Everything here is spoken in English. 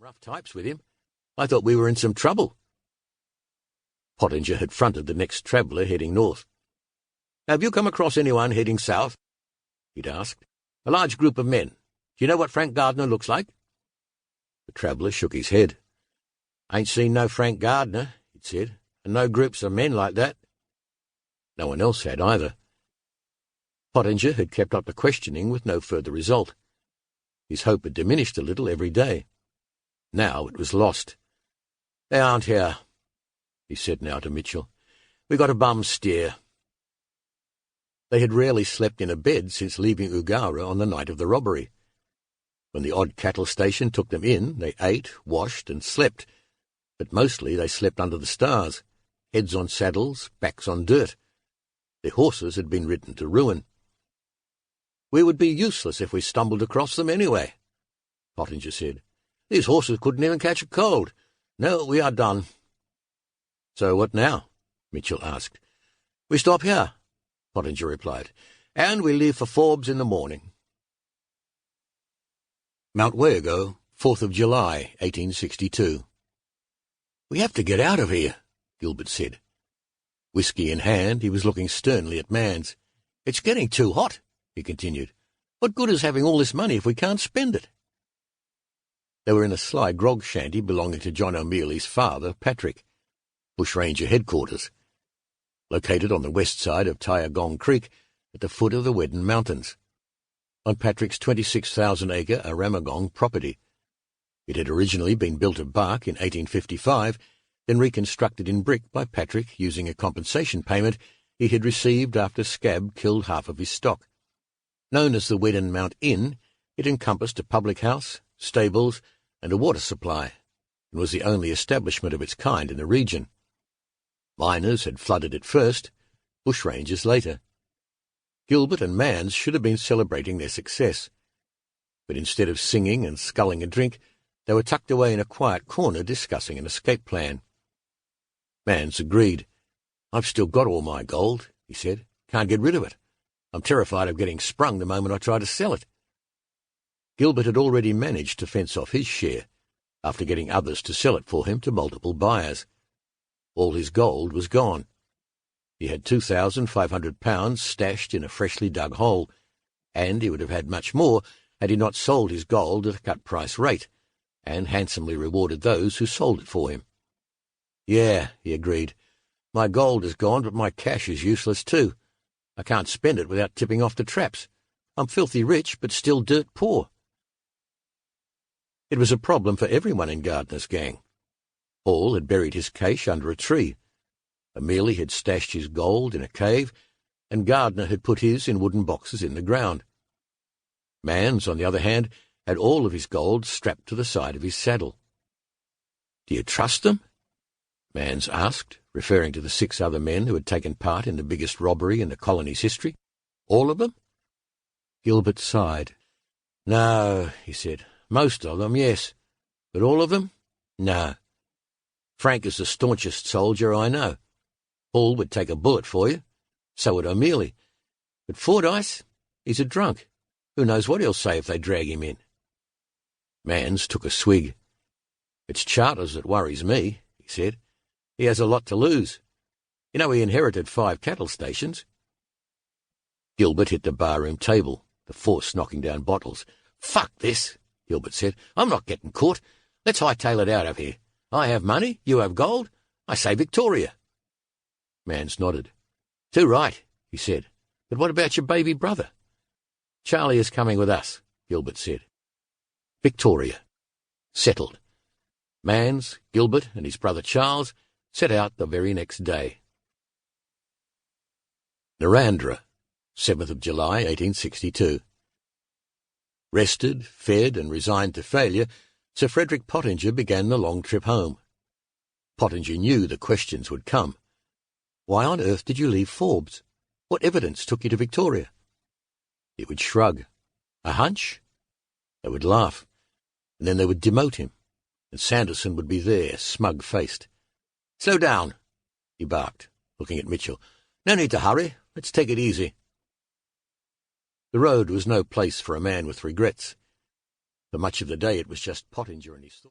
Rough types with him. I thought we were in some trouble. Pottinger had fronted the next traveller heading north. Have you come across anyone heading south? He'd asked. A large group of men. Do you know what Frank Gardiner looks like? The traveller shook his head. Ain't seen no Frank Gardiner, he'd said, and no groups of men like that. No one else had either. Pottinger had kept up the questioning with no further result. His hope had diminished a little every day. Now it was lost. They aren't here, he said now to Mitchell. We got a bum steer. They had rarely slept in a bed since leaving Eugowra on the night of the robbery. When the odd cattle station took them in, they ate, washed, and slept, but mostly they slept under the stars, heads on saddles, backs on dirt. Their horses had been ridden to ruin. We would be useless if we stumbled across them anyway, Pottinger said. These horses couldn't even catch a cold. No, we are done. So what now? Mitchell asked. We stop here, Pottinger replied, and we leave for Forbes in the morning. Mount Wayago, 4th of July, 1862. We have to get out of here, Gilbert said. Whisky in hand, he was looking sternly at Mans. It's getting too hot, he continued. What good is having all this money if we can't spend it? They were in a sly grog shanty belonging to John O'Mealy's father, Patrick, bushranger headquarters, located on the west side of Tyagong Creek at the foot of the Weddin Mountains, on Patrick's 26,000-acre Aramagong property. It had originally been built of bark in 1855, then reconstructed in brick by Patrick using a compensation payment he had received after Scab killed half of his stock. Known as the Weddin Mount Inn, it encompassed a public house, stables, and a water supply, and was the only establishment of its kind in the region. Miners had flooded it first, bushrangers later. Gilbert and Mans should have been celebrating their success, but instead of singing and sculling a drink, they were tucked away in a quiet corner discussing an escape plan. Mans agreed. I've still got all my gold, he said. Can't get rid of it. I'm terrified of getting sprung the moment I try to sell it. Gilbert had already managed to fence off his share, after getting others to sell it for him to multiple buyers. All his gold was gone. He had £2,500 stashed in a freshly dug hole, and he would have had much more had he not sold his gold at a cut-price rate, and handsomely rewarded those who sold it for him. Yeah, he agreed. My gold is gone, but my cash is useless too. I can't spend it without tipping off the traps. I'm filthy rich, but still dirt poor. It was a problem for everyone in Gardiner's gang. Hall had buried his cache under a tree. O'Mealy had stashed his gold in a cave, and Gardiner had put his in wooden boxes in the ground. Mans, on the other hand, had all of his gold strapped to the side of his saddle. Do you trust them? Mans asked, referring to the 6 other men who had taken part in the biggest robbery in the colony's history. All of them? Gilbert sighed. No, he said. Most of them, yes. But all of them? No. Frank is the staunchest soldier I know. Hall would take a bullet for you. So would O'Mealy. But Fordyce, he's a drunk. Who knows what he'll say if they drag him in? Mans took a swig. It's Charters that worries me, he said. He has a lot to lose. You know, he inherited 5 cattle stations. Gilbert hit the barroom table, the force knocking down bottles. Fuck this, Gilbert said. I'm not getting caught. Let's hightail it out of here. I have money, you have gold. I say Victoria. Mans nodded. Too right, he said. But what about your baby brother? Charlie is coming with us, Gilbert said. Victoria. Settled. Mans, Gilbert, and his brother Charles set out the very next day. Narrator, 7th of July, 1862. Rested, fed, and resigned to failure, Sir Frederick Pottinger began the long trip home. Pottinger knew the questions would come. Why on earth did you leave Forbes? What evidence took you to Victoria? He would shrug. A hunch? They would laugh, and then they would demote him, and Sanderson would be there, smug-faced. Slow down, he barked, looking at Mitchell. No need to hurry. Let's take it easy. The road was no place for a man with regrets. For much of the day it was just Pottinger and his thoughts.